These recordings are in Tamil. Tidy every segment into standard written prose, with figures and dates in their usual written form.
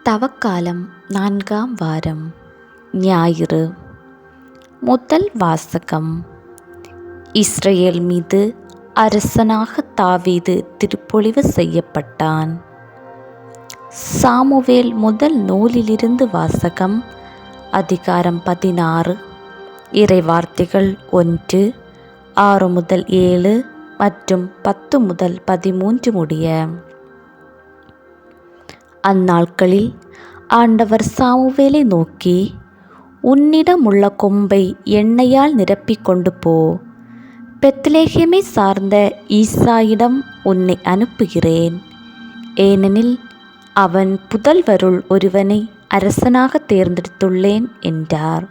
தவக்காலம் 4ஆம் வாரம் ஞாயிறு. முதல் வாசகம். இஸ்ரவேல் மீது அரசனாக தாவீது திருப்பொழிவு செய்யப்பட்டான். சாமுவேல் முதல் நூலிலிருந்து வாசகம். அதிகாரம் 16. இறைவார்த்தைகள் 1, 6 முதல் 7 மற்றும் 10 முதல் 13 முடிய. அந்நாட்களில் ஆண்டவர் சாமுவேலை நோக்கி, உன்னிடமுள்ள கொம்பை எண்ணெயால் நிரப்பிக் கொண்டு போ. பெத்லெகேமை சார்ந்த ஈசாயிடம் உன்னை அனுப்புகிறேன். ஏனெனில் அவன் புதல்வருள் ஒருவனை அரசனாக தேர்ந்தெடுத்துள்ளேன் என்றார்.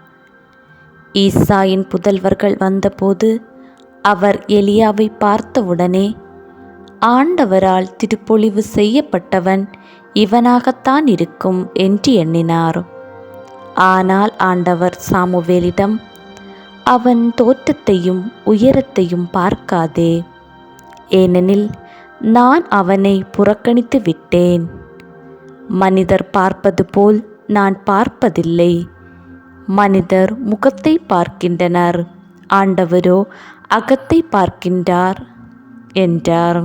ஈசாயின் புதல்வர்கள் வந்தபோது அவர் எலியாவை பார்த்தவுடனே, ஆண்டவரால் திருப்பொழிவு செய்யப்பட்டவன் இவனாகத்தான் இருக்கும் என்று எண்ணினார். ஆனால் ஆண்டவர் சாமுவேலிடம், அவன் தோற்றத்தையும் உயரத்தையும் பார்க்காதே, ஏனெனில் நான் அவனை புறக்கணித்து விட்டேன். மனிதர் பார்ப்பது போல் நான் பார்ப்பதில்லை. மனிதர் முகத்தை பார்க்கின்றனர், ஆண்டவரோ அகத்தை பார்க்கின்றார் என்றார்.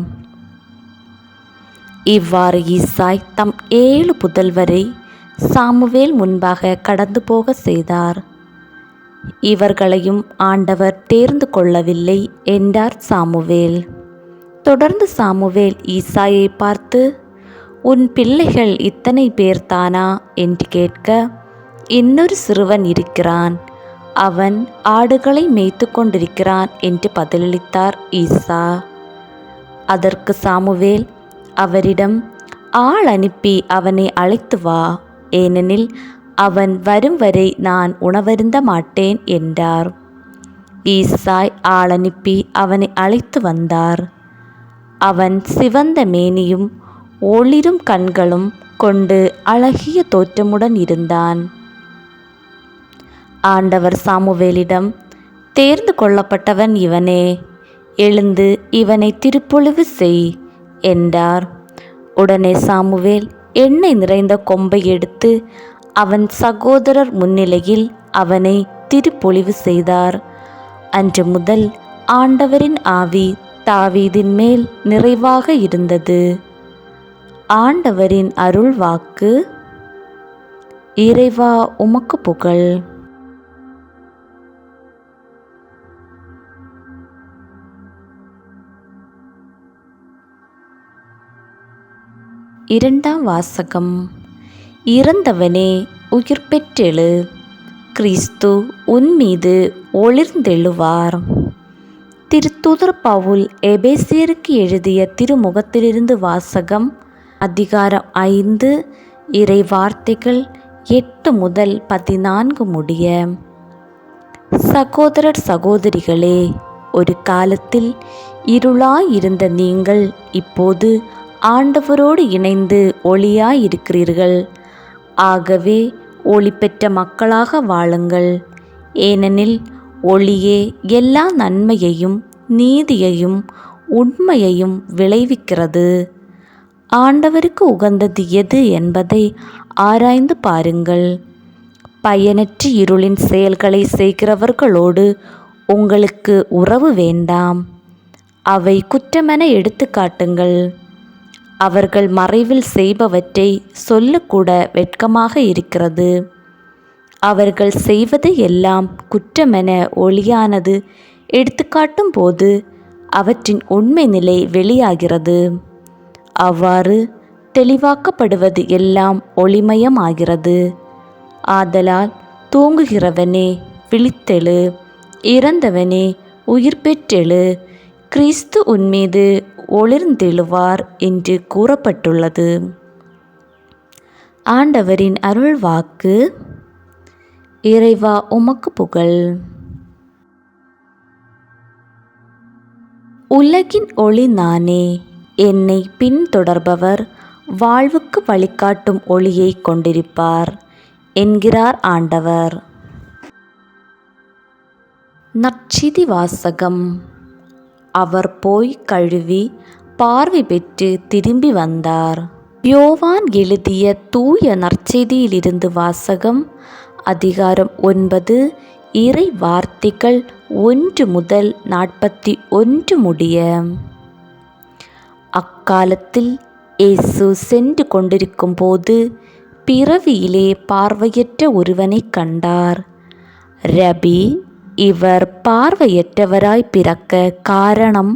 இவ்வாறு ஈசாய் தம் 7 புதல்வரை சாமுவேல் முன்பாக கடந்து போக செய்தார். இவர்களையும் ஆண்டவர் தேர்ந்து கொள்ளவில்லை என்றார் சாமுவேல். தொடர்ந்து சாமுவேல் ஈசாயை பார்த்து, உன் பிள்ளைகள் இத்தனை பேர்தானா என்று கேட்க, இன்னொரு சிறுவன் இருக்கிறான், அவன் ஆடுகளை மேய்த்து கொண்டிருக்கிறான் என்று பதிலளித்தார் ஈசா. அதற்கு சாமுவேல் அவரிடம், ஆள் அனுப்பி அவனை அழைத்து வா, ஏனெனில் அவன் வரும் வரை நான் உணவருந்த மாட்டேன் என்றார். ஈசாய் ஆள் அனுப்பி அவனை அழைத்து வந்தார். அவன் சிவந்த மேனியும் ஒளிரும் கண்களும் கொண்டு அழகிய தோற்றமுடன் இருந்தான். ஆண்டவர் சாமுவேலிடம், தேர்ந்து கொள்ளப்பட்டவன் இவனே, எழுந்து இவனை திருப்பொழிவு செய் என்றார். உடனே சாமுவேல் எண்ணெய் நிறைந்த கொம்பை எடுத்து அவன் சகோதரர் முன்னிலையில் அவனை திருப்பொழிவு செய்தார். அன்று முதல் ஆண்டவரின் ஆவி தாவீதின் மேல் நிறைவாக இருந்தது. ஆண்டவரின் அருள் வாக்கு. இறைவா, உமக்கு புகழ். இரண்டாம் வாசகம். இறந்தவனே, உயிர் பெற்றெழு, கிறிஸ்து உன் மீது ஒளிர்ந்தெழுவார். திருத்தூதர் பவுல் எபேசியருக்கு எழுதிய திருமுகத்திலிருந்து வாசகம். அதிகாரம் 5. இறைவார்த்தைகள் 8 முதல் 14 முடிய. சகோதரர் சகோதரிகளே, ஒரு காலத்தில் இருளாயிருந்த நீங்கள் இப்போது ஆண்டவரோடு இணைந்து ஒளியாயிருக்கிறீர்கள். ஆகவே ஒளி பெற்ற மக்களாக வாழுங்கள். ஏனெனில் ஒளியே எல்லா நன்மையையும் நீதியையும் உண்மையையும் விளைவிக்கிறது. ஆண்டவருக்கு உகந்தது எது என்பதை ஆராய்ந்து பாருங்கள். பயனற்ற இருளின் செயல்களை செய்கிறவர்களோடு உங்களுக்கு உறவு வேண்டாம். அவை குற்றமென எடுத்து காட்டுங்கள். அவர்கள் மறைவில் செய்பவற்றை சொல்லக்கூட வெட்கமாக இருக்கிறது. அவர்கள் செய்வது எல்லாம் குற்றமென ஒளியானது எடுத்துக்காட்டும் போது அவற்றின் உண்மை நிலை வெளியாகிறது. அவ்வாறு தெளிவாக்கப்படுவது எல்லாம் ஒளிமயமாகிறது. ஆதலால் தூங்குகிறவனே, விழித்தெழு, இறந்தவனே, உயிர் பெற்றெழு, கிறிஸ்து உன்மீது ஒளிர்ந்தெழுவார் என்று கூறப்பட்டுள்ளது. ஆண்டவரின் அருள் வாக்கு. இறைவா, உமக்கு புகழ். உலகின் ஒளி நானே, என்னை பின்தொடர்பவர் வாழ்வுக்கு வழிகாட்டும் ஒளியை கொண்டிருப்பார் என்கிறார் ஆண்டவர். நற்செய்தி வாசகம். அவர் போய் கழுவி பார்வை பெற்று திரும்பி வந்தார். யோவான் எழுதிய தூய நற்செய்தியிலிருந்து வாசகம். அதிகாரம் 9, இறை வார்த்தைகள் 1 முதல் 41 முடிய. அக்காலத்தில் இயேசு சென்று கொண்டிருக்கும் போது பிறவியிலே பார்வையற்ற ஒருவனைக் கண்டார். ரபி, இவர் பார்வையற்றவராய் பிறக்க காரணம்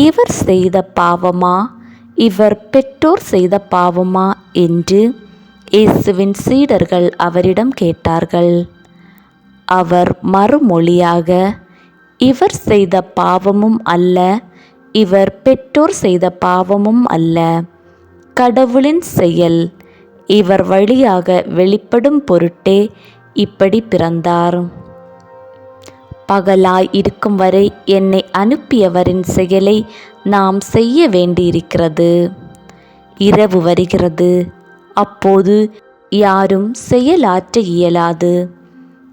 இவர் செய்த பாவமா, இவர் பெற்றோர் செய்த பாவமா என்று இயேசுவின் சீடர்கள் அவரிடம் கேட்டார்கள். அவர் மறுமொழியாக, இவர் செய்த பாவமும் அல்ல, இவர் பெற்றோர் செய்த பாவமும் அல்ல, கடவுளின் செயல் இவர் வழியாக வெளிப்படும் பொருட்டே இப்படி பிறந்தார். பகலாய் இருக்கும் வரை என்னை அனுப்பியவரின் செயலை நாம் செய்ய வேண்டியிருக்கிறது. இரவு வருகிறது, அப்போது யாரும் செயலாற்ற இயலாது.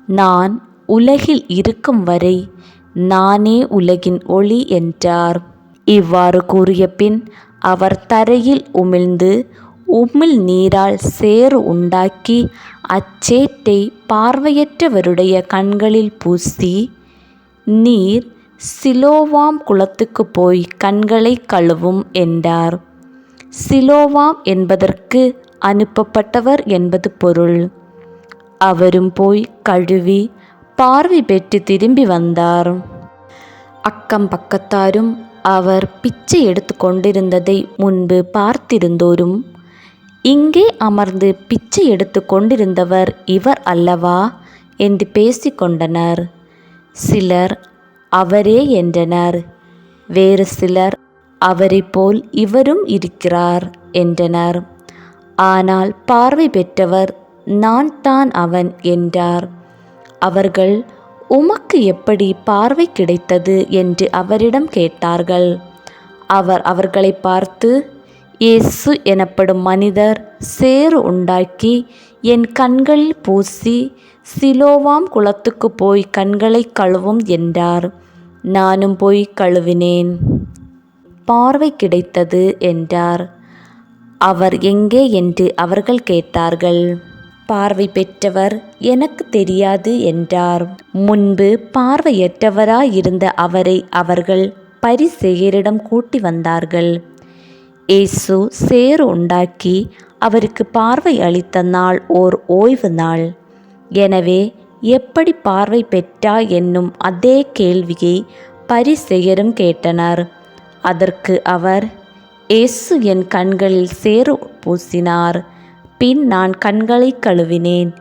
நான் உலகில் இருக்கும் வரை நானே உலகின் ஒளி என்றார். இவ்வாறு கூறிய பின் அவர் தரையில் உமிழ்ந்து உமிழ் நீரால் சேறு உண்டாக்கி அச்சேட்டை பார்வையற்றவருடைய கண்களில் பூசி, நீர் சிலோவாம் குளத்துக்கு போய் கண்களை கழுவும் என்றார். சிலோவாம் என்பதற்கு அனுப்பப்பட்டவர் என்பது பொருள். அவரும் போய் கழுவி பார்வை பெற்று திரும்பி வந்தார். அக்கம் பக்கத்தாரும் அவர் பிச்சை எடுத்து கொண்டிருந்ததை முன்பு பார்த்திருந்தோரும், இங்கே அமர்ந்து பிச்சை எடுத்து கொண்டிருந்தவர் இவர் அல்லவா என்று பேசிக்கொண்டனர். சிலர் அவரே என்றனர். வேறு சிலர் அவரை போல் இவரும் இருக்கிறார் என்றனர். ஆனால் பார்வை பெற்றவர் நான் தான் அவன் என்றார். அவர்கள், உமக்கு எப்படி பார்வை கிடைத்தது என்று அவரிடம் கேட்டார்கள். அவர் அவர்களை பார்த்து, இயேசு எனப்படும் மனிதர் சேறு உண்டாக்கி என் கண்களில் பூசி சிலோவாம் குளத்துக்கு போய் கண்களை கழுவும் என்றார். நானும் போய் கழுவினேன், பார்வை கிடைத்தது என்றார். அவர் எங்கே என்று அவர்கள் கேட்டார்கள். பார்வை பெற்றவர் எனக்கு தெரியாது என்றார். முன்பு பார்வையற்றவராயிருந்த அவரை அவர்கள் பரிசேயரிடம் கூட்டி வந்தார்கள். இயேசு சேறு உண்டாக்கி அவருக்கு பார்வை அளித்த நாள் ஓர் ஓய்வு நாள். எனவே எப்படி பார்வை பெற்றாய் என்னும் அதே கேள்வியை பரிசேயரும் கேட்டனர். அதற்கு அவர், இயேசு என் கண்களில் சேறு பூசினார். பின் நான் கண்களை கழுவினேன்.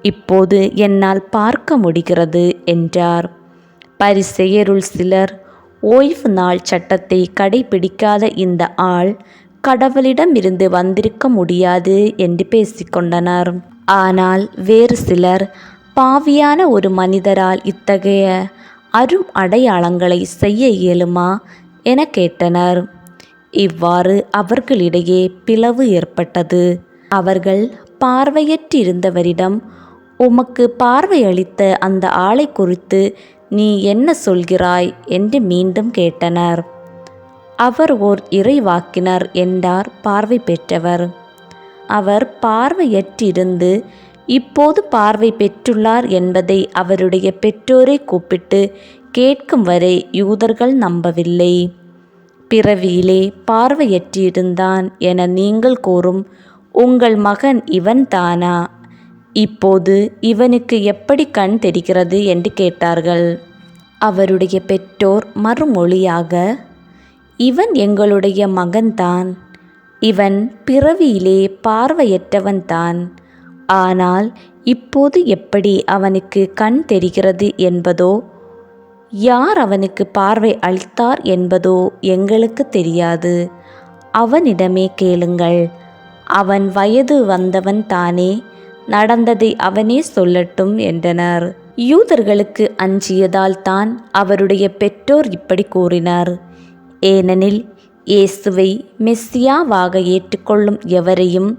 இப்போது என்னால் பார்க்க முடிகிறது என்றார். பரிசேயருள் சிலர், ஓய்வு நாள் சட்டத்தை கடைபிடிக்காத இந்த ஆள் கடவுளிடமிருந்து வந்திருக்க முடியாது என்று பேசிக்கொண்டனர். ஆனால் வேறு சிலர், பாவியான ஒரு மனிதரால் இத்தகைய அரும் அடையாளங்களை செய்ய இயலுமா என கேட்டனர். இவ்வாறு அவர்களிடையே பிளவு ஏற்பட்டது. அவர்கள் பார்வையற்றிருந்தவரிடம், உமக்கு பார்வை அளித்த அந்த ஆளை குறித்து நீ என்ன சொல்கிறாய் என்று மீண்டும் கேட்டனர். அவர் ஓர் இறைவாக்கினர் என்றார் பார்வை பெற்றவர். அவர் பார்வையற்றிருந்து இப்போது பார்வை பெற்றுள்ளார் என்பதை அவருடைய பெற்றோரை கூப்பிட்டு கேட்கும் வரை யூதர்கள் நம்பவில்லை. பிறவியிலே பார்வையற்றிருந்தான் என நீங்கள் கூறும் உங்கள் மகன் இவன் தானா? இப்போது இவனுக்கு எப்படி கண் தெரிகிறது என்று கேட்டார்கள். அவருடைய பெற்றோர் மறுமொழியாக, இவன் எங்களுடைய மகன்தான். இவன் பிறவியிலே பார்வையற்றவன்தான். ஆனால் இப்போது எப்படி அவனுக்கு கண் தெரிகிறது என்பதோ, யார் அவனுக்கு பார்வை அளித்தார் என்பதோ எங்களுக்கு தெரியாது. அவனிடமே கேளுங்கள். அவன் வயது வந்தவன் தானே, நடந்ததை அவனே சொல்லட்டும் என்றனர். யூதர்களுக்கு அஞ்சியதால் தான் அவருடைய பெற்றோர் இப்படி கூறினார். ஏனெனில் இயேசுவை மெஸ்ஸியாவாக ஏற்றுக்கொள்ளும் எவரையும்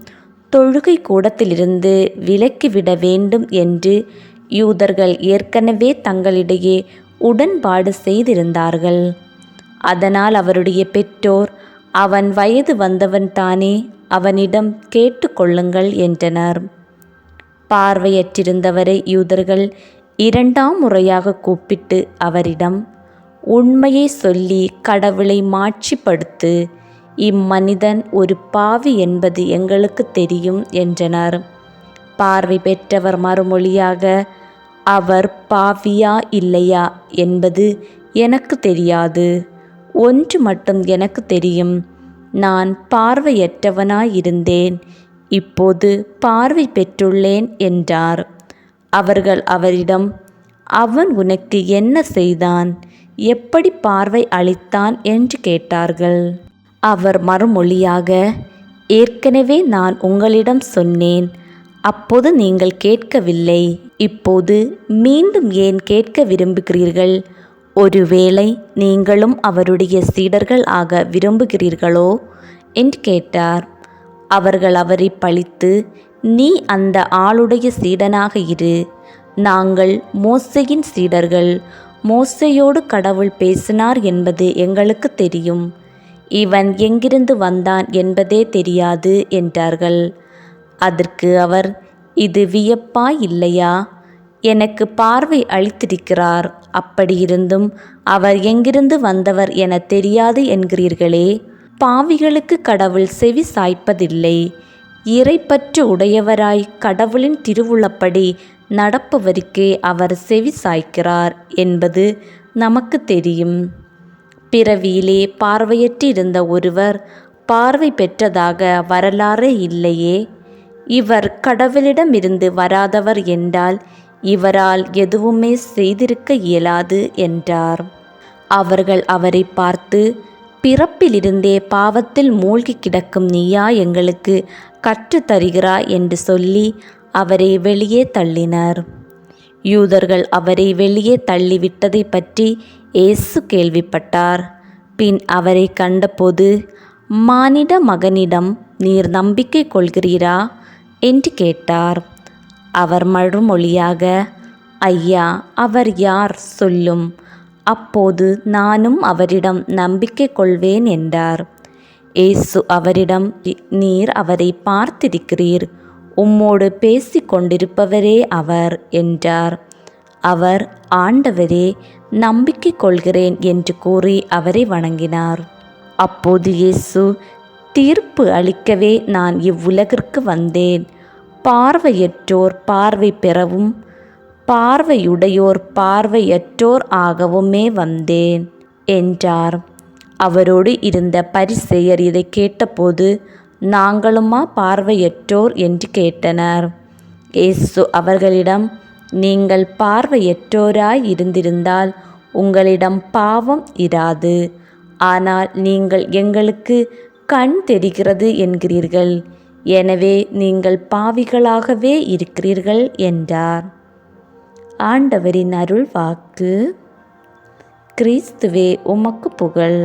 தொழுகை கூடத்திலிருந்து விலக்கிவிட வேண்டும் என்று யூதர்கள் ஏற்கனவே தங்களிடையே உடன்பாடு செய்திருந்தார்கள். அதனால் அவருடைய பெற்றோர், அவன் வயது வந்தவன் தானே, அவனிடம் கேட்டுக்கொள்ளுங்கள் என்றனர். பார்வையற்றிருந்தவரை யூதர்கள் 2ஆம் முறையாக கூப்பிட்டு அவரிடம், உண்மையை சொல்லி கடவுளை மாட்சிப்படுத்து, இம்மனிதன் ஒரு பாவி என்பது எங்களுக்கு தெரியும் என்றனர். பார்வை பெற்றவர் மறுமொழியாக, அவர் பாவியா இல்லையா என்பது எனக்கு தெரியாது. ஒன்று மட்டும் எனக்கு தெரியும், நான் பார்வையற்றவனாயிருந்தேன், இப்போது பார்வை பெற்றுள்ளேன் என்றார். அவர்கள் அவரிடம், அவன் உனக்கு என்ன செய்தான், எப்படி பார்வை அளித்தான் என்று கேட்டார்கள். அவர் மறுமொழியாக, ஏற்கனவே நான் உங்களிடம் சொன்னேன், அப்போது நீங்கள் கேட்கவில்லை, இப்போது மீண்டும் ஏன் கேட்க விரும்புகிறீர்கள்? ஒருவேளை நீங்களும் அவருடைய சீடர்கள் ஆக விரும்புகிறீர்களோ என்று கேட்டார். அவர்கள் அவரை பழித்து, நீ அந்த ஆளுடைய சீடனாக இரு, நாங்கள் மோசேயின் சீடர்கள், மோசேயோடு கடவுள் பேசினார் என்பது எங்களுக்கு தெரியும், இவன் எங்கிருந்து வந்தான் என்பதே தெரியாது என்றார்கள். அதற்கு அவர், இது வியப்பா இல்லையா? எனக்கு பார்வை அளித்திருக்கிறார், அப்படியிருந்தும் அவர் எங்கிருந்து வந்தவர் என தெரியாது என்கிறீர்களே. பாவிகளுக்கு கடவுள் செவி சாய்ப்பதில்லை, இறைப்பற்று உடையவராய் கடவுளின் திருவுளப்படி நடப்பவருக்கே அவர் செவி சாய்க்கிறார் என்பது நமக்கு தெரியும். பிறவியிலே பார்வையற்றிருந்த ஒருவர் பார்வை பெற்றதாக வரலாறே இல்லையே. இவர் கடவுளிடமிருந்து வராதவர் என்றால் இவரால் எதுவுமே செய்திருக்க இயலாது என்றார். அவர்கள் அவரை பார்த்து, பிறப்பிலிருந்தே பாவத்தில் மூழ்கி கிடக்கும் நீயா எங்களுக்கு கற்றுத்தருகிறாய் என்று சொல்லி அவரை வெளியே தள்ளினர். யூதர்கள் அவரை வெளியே தள்ளிவிட்டதை பற்றி இயேசு கேள்விப்பட்டார். பின் அவரை கண்டபோது, மானிட மகனிடம் நீர் நம்பிக்கை கொள்கிறீரா என்று கேட்டார். அவர் மறுமொழியாக, ஐயா, அவர் யார் சொல்லும், அப்போது நானும் அவரிடம் நம்பிக்கை கொள்வேன் என்றார். இயேசு அவரிடம், நீர் அவரை பார்த்திருக்கிறீர், உம்மோடு பேசிக் கொண்டிருப்பவரே அவர் என்றார். அவர், ஆண்டவரே, நம்பிக்கை கொள்கிறேன் என்று கூறி அவரை வணங்கினார். அப்போது இயேசு, தீர்ப்பு அளிக்கவே நான் இவ்வுலகிற்கு வந்தேன், பார்வையற்றோர் பார்வை பெறவும் பார்வையுடையோர் பார்வையற்றோர் ஆகவுமே வந்தேன் என்றார். அவரோடு இருந்த பரிசேயர் இதை கேட்டபோது, நாங்களுமா பார்வையற்றோர் என்று கேட்டனர். இயேசு அவர்களிடம், நீங்கள் பார்வையற்றோராய் இருந்திருந்தால் உங்களிடம் பாவம் இராது. ஆனால் நீங்கள் எங்களுக்கு கண் தெரிகிறது என்கிறீர்கள், எனவே நீங்கள் பாவிகளாகவே இருக்கிறீர்கள் என்றார். ஆண்டவரின் அருள் வாக்கு. கிறிஸ்துவே உமக்கு புகழ்.